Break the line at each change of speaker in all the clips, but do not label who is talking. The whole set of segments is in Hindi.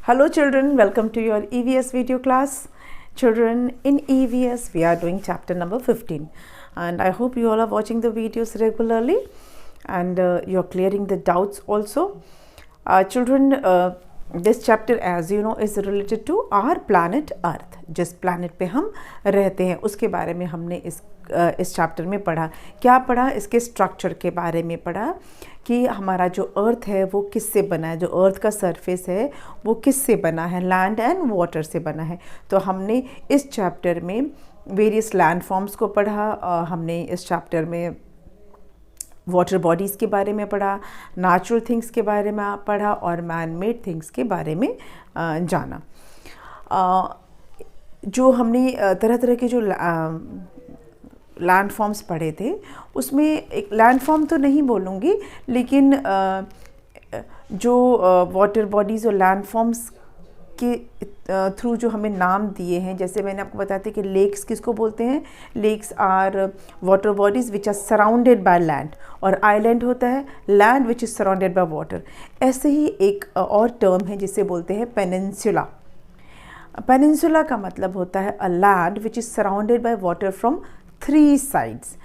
Hello children, welcome to your EVS video class. Children, in EVS we are doing chapter number 15 and I hope you all are watching the videos regularly and you're clearing the doubts also. Children, this chapter as you know is related to our planet Earth. जिस planet पे हम रहते हैं उसके बारे में हमने इस चैप्टर में पढ़ा। क्या पढ़ा? इसके स्ट्रक्चर के बारे में पढ़ा कि हमारा जो अर्थ है वो किससे बना है, जो अर्थ का सरफेस है वो किससे बना है, लैंड एंड वाटर से बना है। तो हमने इस चैप्टर में वेरियस लैंड फॉर्म्स को पढ़ा, हमने इस चैप्टर में वाटर बॉडीज़ के बारे में पढ़ा, नेचुरल थिंग्स के बारे में पढ़ा और मैन मेड थिंग्स के बारे में जाना। जो हमने तरह तरह के जो लैंड फॉर्म्स पढ़े थे उसमें एक लैंड फॉर्म तो नहीं बोलूँगी लेकिन जो वाटर बॉडीज़ और लैंड फॉर्म्स के थ्रू जो हमें नाम दिए हैं, जैसे मैंने आपको बताया था कि लेक्स किसको बोलते हैं, lakes are water bodies which are surrounded by land और आइलैंड होता है land which is surrounded by water. ऐसे ही एक और टर्म है जिसे बोलते हैं पेनिनसुला। पेनिनसुला का मतलब होता है a land which is surrounded by water from 3 sides.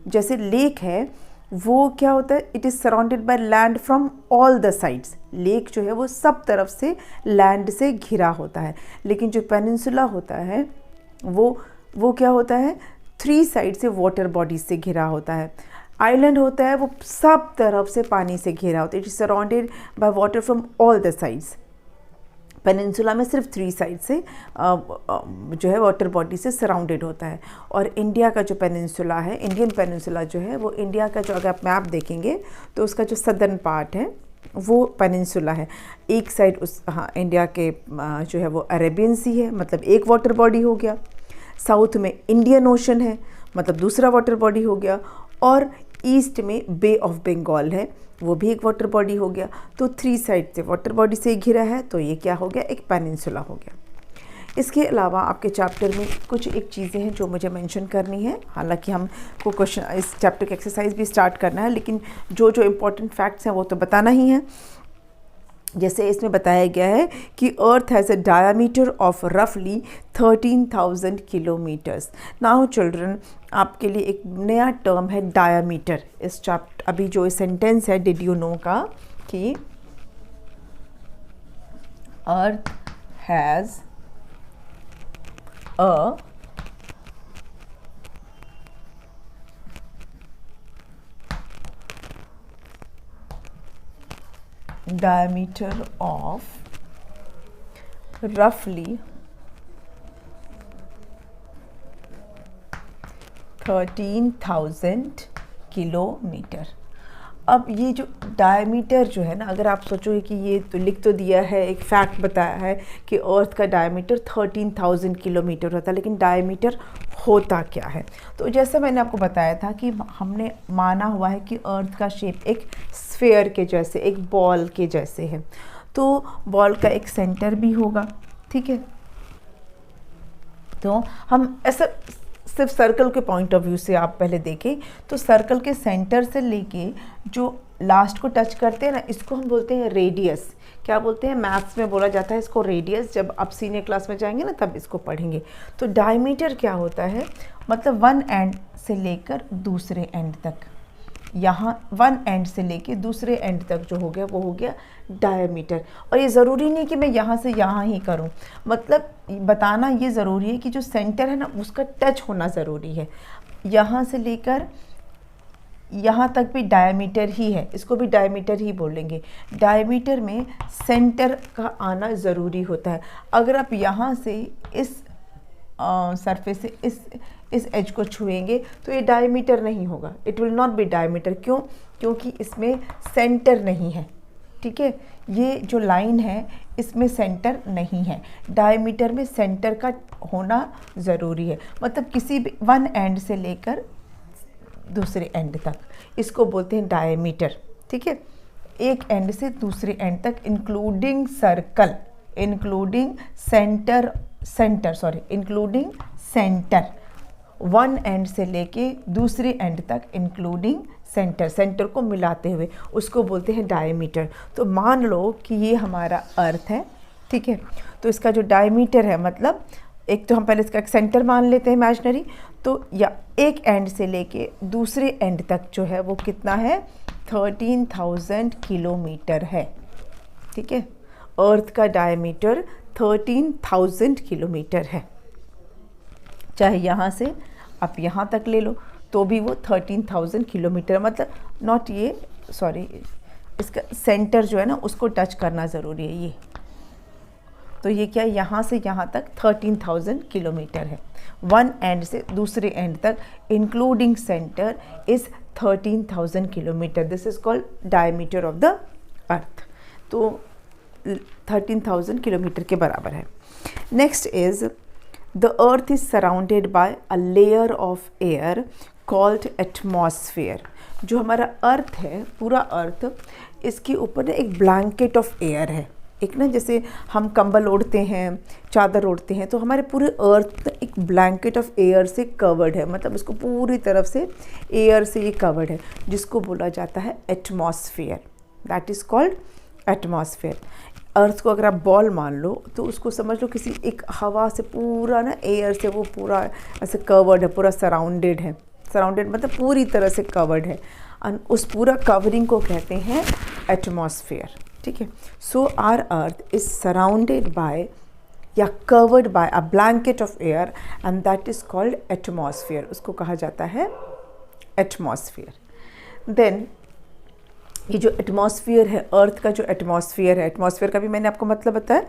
जैसे लेक है वो क्या होता है, it is surrounded by land from all the sides. Lake जो है वो सब तरफ से लैंड से घिरा होता है, लेकिन जो पेनिनसुला होता है वो क्या होता है, 3 साइड से वाटर बॉडीज से घिरा होता है। आइलैंड होता है वो सब तरफ से पानी से घिरा होता है, it is surrounded by water from all the sides. Peninsula में सिर्फ 3 साइड से जो है वाटर बॉडी से सराउंडेड होता है। और इंडिया का जो पेनिनसुला है, इंडियन पेनिनसुला जो है वो इंडिया का जो अगर आप मैप देखेंगे तो उसका जो सदर्न पार्ट है वो पेनिनसुला है। एक साइड उस इंडिया के जो है वो अरेबियन सी है, मतलब एक वाटर बॉडी हो गया। साउथ में इंडियन ओशन है, मतलब दूसरा वाटर बॉडी हो गया। और ईस्ट में बे ऑफ बंगाल है, वो भी एक वाटर बॉडी हो गया। तो 3 साइड से वाटर बॉडी से घिरा है, तो ये क्या हो गया, एक पेनिनसुला हो गया। इसके अलावा आपके चैप्टर में कुछ एक चीज़ें हैं जो मुझे मेंशन करनी है। हालांकि हमको क्वेश्चन इस चैप्टर की एक्सरसाइज भी स्टार्ट करना है, लेकिन जो इम्पोर्टेंट फैक्ट्स हैं वो तो बताना ही है। जैसे इसमें बताया गया है कि अर्थ हैज़ अ डायामीटर ऑफ रफली 13,000 किलोमीटर्स। नाउ चिल्ड्रन, आपके लिए एक नया टर्म है डायामीटर। इस चैप्टर अभी जो सेंटेंस है डिड यू नो का कि अर्थ has a diameter of roughly 13,000 kilometre. अब ये जो डायमीटर जो है ना, अगर आप सोचोगे कि ये तो लिख तो दिया है, एक फैक्ट बताया है कि अर्थ का डायमीटर 13,000 किलोमीटर होता है, लेकिन डायमीटर होता क्या है? तो जैसा मैंने आपको बताया था कि हमने माना हुआ है कि अर्थ का शेप एक स्फेयर के जैसे, एक बॉल के जैसे है। तो बॉल का एक सेंटर भी होगा, ठीक है। तो हम ऐसा सिर्फ सर्कल के पॉइंट ऑफ व्यू से आप पहले देखें तो सर्कल के सेंटर से लेके जो लास्ट को टच करते हैं ना, इसको हम बोलते हैं रेडियस। क्या बोलते हैं? मैथ्स में बोला जाता है इसको रेडियस। जब आप सीनियर क्लास में जाएंगे ना तब इसको पढ़ेंगे। तो डायमीटर क्या होता है, मतलब वन एंड से लेकर दूसरे एंड तक, यहाँ वन एंड से लेके दूसरे एंड तक जो हो गया वो हो गया डायमीटर। और ये ज़रूरी नहीं कि मैं यहाँ से यहाँ ही करूँ, मतलब बताना ये ज़रूरी है कि जो सेंटर है ना उसका टच होना ज़रूरी है। यहाँ से लेकर यहाँ तक भी डायमीटर ही है, इसको भी डायमीटर ही बोलेंगे। डायमीटर में सेंटर का आना ज़रूरी होता है। अगर आप यहाँ से इस सरफेस से इस एज को छुएंगे तो ये डायमीटर नहीं होगा, it will not be diameter. क्यों? क्योंकि इसमें सेंटर नहीं है, ठीक है। ये जो लाइन है इसमें सेंटर नहीं है। डायमीटर में सेंटर का होना ज़रूरी है, मतलब किसी भी वन एंड से लेकर दूसरे एंड तक, इसको बोलते हैं डायमीटर, ठीक है। एक एंड से दूसरे एंड तक including circle, including centre, one and से लेके दूसरे एंड तक इंक्लूडिंग सेंटर को मिलाते हुए उसको बोलते हैं डायमीटर। तो मान लो कि ये हमारा अर्थ है ठीक है। तो इसका जो डायमीटर है, मतलब एक तो हम पहले इसका एक सेंटर मान लेते हैं इमेजिनरी, तो या एक एंड से लेके दूसरे एंड तक जो है वो कितना है, 13,000 किलोमीटर है। ठीक है, अर्थ का डायमीटर 13,000 किलोमीटर है। चाहे यहाँ से आप यहाँ तक ले लो तो भी वो 13,000 किलोमीटर, मतलब नॉट ये, सॉरी, इसका सेंटर जो है ना उसको टच करना ज़रूरी है ये। तो ये क्या है, यहाँ से यहाँ तक 13,000 किलोमीटर है। वन एंड से दूसरे एंड तक including centre is 13,000 kilometre. This is called diameter of the earth. तो 13,000 किलोमीटर के बराबर है। Next is the earth is surrounded bye a layer of air called atmosphere. जो हमारा अर्थ है, पूरा अर्थ, इसके ऊपर एक ब्लैंकेट ऑफ एयर है। एक ना, जैसे हम कंबल ओढ़ते हैं, चादर ओढ़ते हैं, तो हमारे पूरे अर्थ एक ब्लैंकेट ऑफ एयर से कवर्ड है, मतलब इसको पूरी तरफ से एयर से ये कवर्ड है, जिसको बोला जाता है atmosphere. That is called atmosphere. Earth को अगर आप बॉल मान लो तो उसको समझ लो किसी एक हवा से पूरा ना, एयर से वो पूरा ऐसे कवर्ड है, पूरा सराउंडेड है। सराउंडेड मतलब पूरी तरह से कवर्ड है, और उस पूरा कवरिंग को कहते हैं एटमॉस्फेयर। ठीक है। So our earth is surrounded by या covered by a blanket of air and that is called atmosphere. उसको कहा जाता है एटमॉस्फेयर। देन ये जो एटमॉस्फेयर है, अर्थ का जो एटमॉस्फेयर है, एटमॉस्फेयर का भी मैंने आपको मतलब बताया,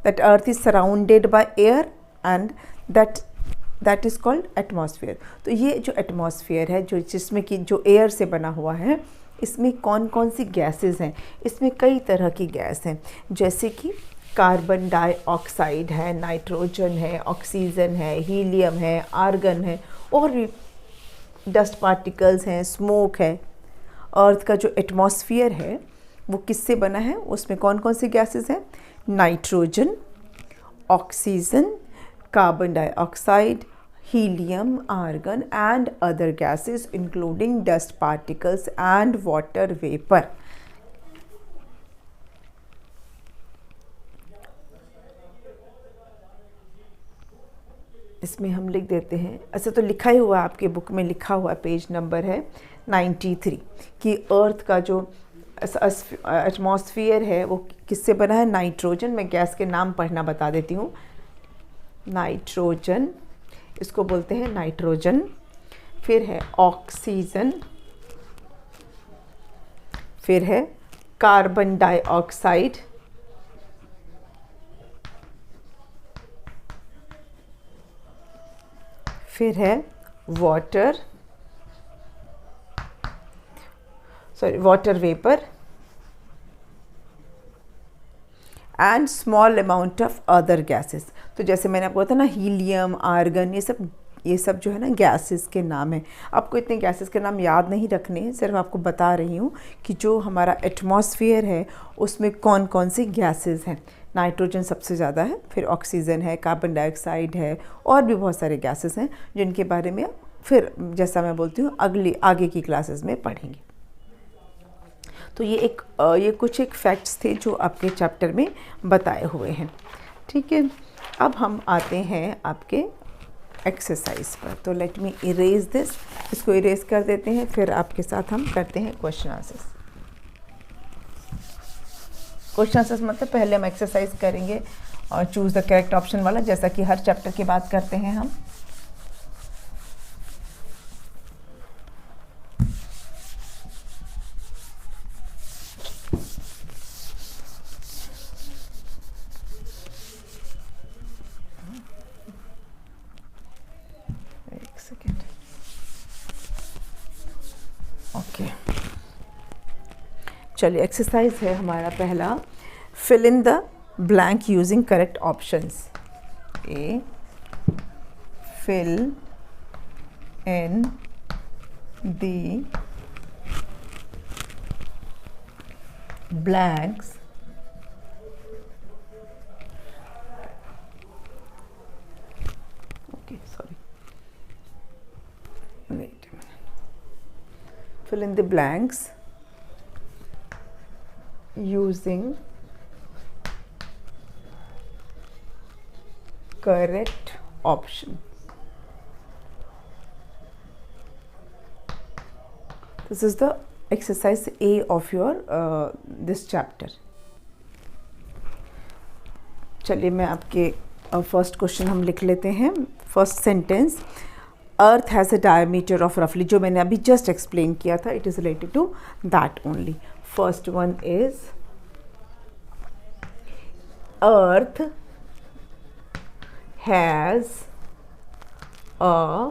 that earth is surrounded by air and that is called atmosphere. तो ये जो एटमॉस्फेयर है, जो जिसमें कि जो एयर से बना हुआ है, इसमें कौन कौन सी गैसेस हैं? इसमें कई तरह की गैस हैं, जैसे कि कार्बन डाइऑक्साइड है, नाइट्रोजन है, ऑक्सीजन है, हीलियम है, आर्गन है, और भी डस्ट पार्टिकल्स हैं, स्मोक है। अर्थ का जो एटमॉस्फेयर है वो किससे बना है? उसमें कौन कौन सी गैसेस हैं? Nitrogen, oxygen, carbon dioxide, helium, argon and other gases including dust particles and water vapor. इसमें हम लिख देते हैं, ऐसे तो लिखा ही हुआ आपके बुक में, लिखा हुआ पेज नंबर है 93 कि अर्थ का जो एटमॉस्फेयर है वो किससे बना है? नाइट्रोजन। मैं गैस के नाम पढ़ना बता देती हूँ। नाइट्रोजन, इसको बोलते हैं नाइट्रोजन। फिर है ऑक्सीजन, फिर है कार्बन डाइऑक्साइड, फिर है water vapour and small amount of other gases. तो जैसे मैंने आपको बताया ना, हीलियम, आर्गन, ये सब जो है ना गैसेस के नाम हैं। आपको इतने गैसेस के नाम याद नहीं रखने हैं, सिर्फ आपको बता रही हूँ कि जो हमारा एटमॉस्फेयर है उसमें कौन कौन सी गैसेस हैं। नाइट्रोजन सबसे ज़्यादा है, फिर ऑक्सीजन है, कार्बन डाइऑक्साइड है, और भी बहुत सारे गैसेस हैं जिनके बारे में फिर, जैसा मैं बोलती हूँ, आगे की क्लासेस में पढ़ेंगे। तो ये कुछ एक फैक्ट्स थे जो आपके चैप्टर में बताए हुए हैं। ठीक है, अब हम आते हैं आपके एक्सरसाइज पर। तो लेट मी इरेज दिस, इसको इरेज कर देते हैं, फिर आपके साथ हम करते हैं क्वेश्चन आंसर्स। क्वेश्चन आंसर्स मतलब पहले हम एक्सरसाइज करेंगे और चूज़ द करेक्ट ऑप्शन वाला, जैसा कि हर चैप्टर की बात करते हैं हम। ओके, चलिए एक्सरसाइज है हमारा पहला, fill in the blank using correct options. A, fill in the blanks fill in the blanks using correct option. This is the exercise A of your this chapter. चलिए मैं आपके फर्स्ट क्वेश्चन हम लिख लेते हैं. First sentence, earth has a diameter of रफली, जो मैंने अभी जस्ट एक्सप्लेन किया था, it is related to that only. First one is earth has a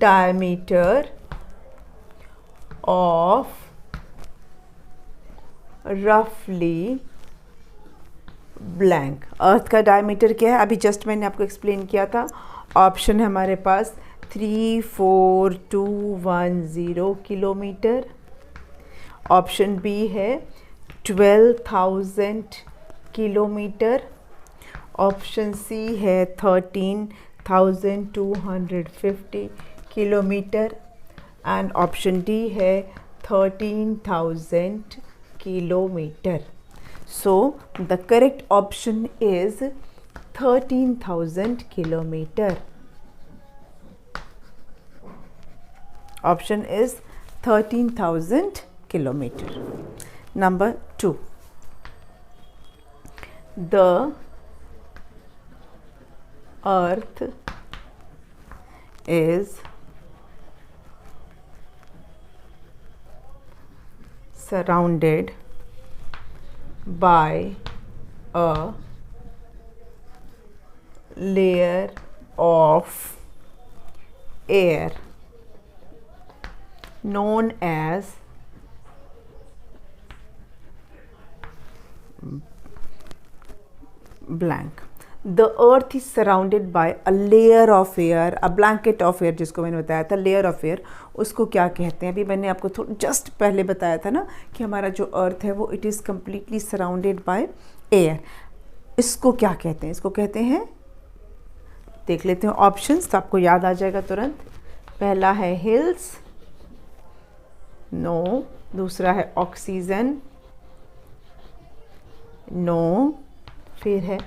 diameter of roughly blank. Earth का डायमीटर क्या है, अभी जस्ट मैंने आपको एक्सप्लेन किया था. ऑप्शन है हमारे पास 34210 किलोमीटर. ऑप्शन बी है 12,000 किलोमीटर. ऑप्शन सी है 13,250 किलोमीटर एंड ऑप्शन डी है 13,000 kilometre. So the correct option is 13,000 kilometre. Option is 13,000 kilometre. Number 2, the earth is surrounded by a layer of air known as blank. The earth is surrounded by a layer of air, a blanket of air, जिसको मैंने बताया था layer of air, उसको क्या कहते हैं. अभी मैंने आपको जस्ट पहले बताया था ना कि हमारा जो अर्थ है वो it is completely surrounded by air. इसको क्या कहते हैं, इसको कहते हैं, देख लेते हैं ऑप्शंस तो आपको याद आ जाएगा तुरंत. पहला है हिल्स, नो. दूसरा है ऑक्सीजन, नो. फिर है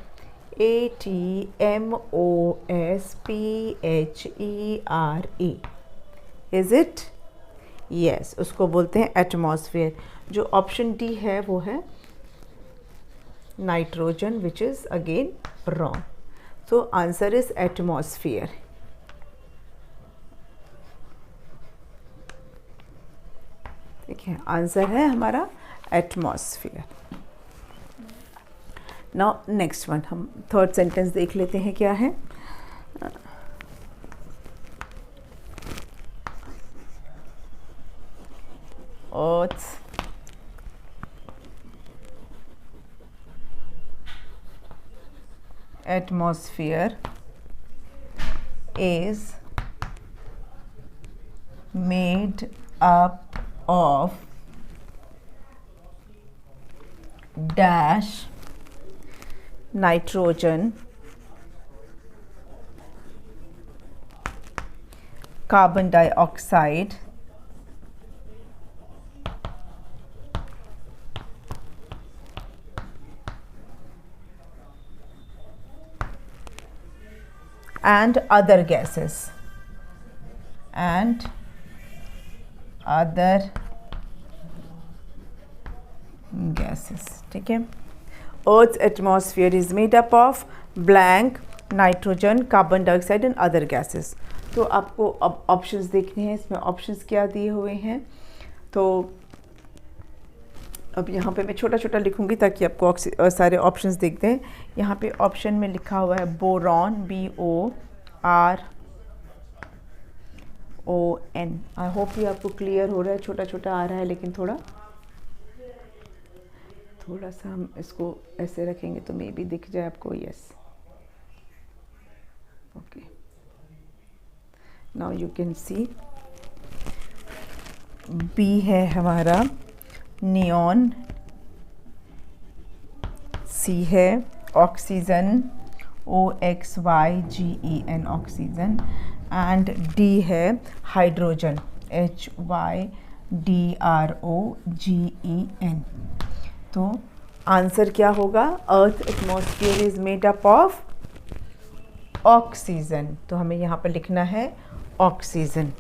ATMOSPHERE. Is it? यस, उसको बोलते हैं एटमॉस्फेयर. जो ऑप्शन डी है वो है nitrogen, which is again wrong. So answer is atmosphere. ठीक है, आंसर है हमारा एटमॉस्फेयर. नाउ नेक्स्ट वन, हम थर्ड सेंटेंस देख लेते हैं क्या है. Earth's atmosphere is made up of dash nitrogen, carbon dioxide, and other gases. And other gases. ठीक है. Earth's atmosphere is made up of blank, nitrogen, carbon dioxide and other gases. तो आपको अब ऑप्शंस देखने हैं. इसमें ऑप्शंस क्या दिए हुए हैं, तो अब यहाँ पे मैं छोटा छोटा लिखूँगी ताकि आपको सारे ऑप्शंस देखते हैं. यहाँ पे ऑप्शन में लिखा हुआ है बोरॉन, BORON. आई होप ये आपको क्लियर हो रहा है. छोटा छोटा आ रहा है लेकिन थोड़ा सा हम इसको ऐसे रखेंगे तो मे बी दिख जाए आपको. Yes, okay. Now you can see. B है हमारा नियॉन, सी है oxygen, OXYGEN oxygen, and D है हाइड्रोजन, HYDROGEN. तो आंसर क्या होगा? Earth atmosphere is made up of oxygen. तो हमें यहाँ पर लिखना है oxygen.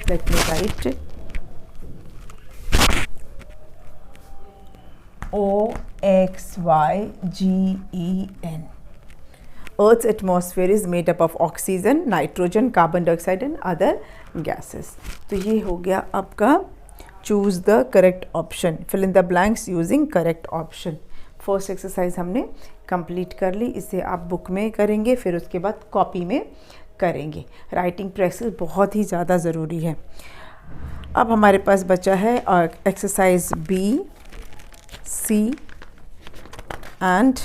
Let me write OXYGEN। Earth's atmosphere is made up of oxygen, nitrogen, carbon dioxide and other gases। तो ये हो गया आपका choose the correct option, fill in the blanks using correct option. First exercise हमने कंप्लीट कर ली। इसे आप बुक में करेंगे, फिर उसके बाद कॉपी में करेंगे। राइटिंग प्रैक्टिस बहुत ही ज़्यादा ज़रूरी है। अब हमारे पास बचा है exercise B, C and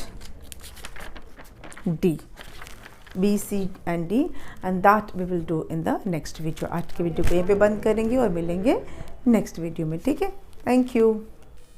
D। B, C and D and that we will do in the next video। आज के वीडियो को यहीं पे बंद करेंगे और मिलेंगे नेक्स्ट वीडियो में, ठीक है? Thank you.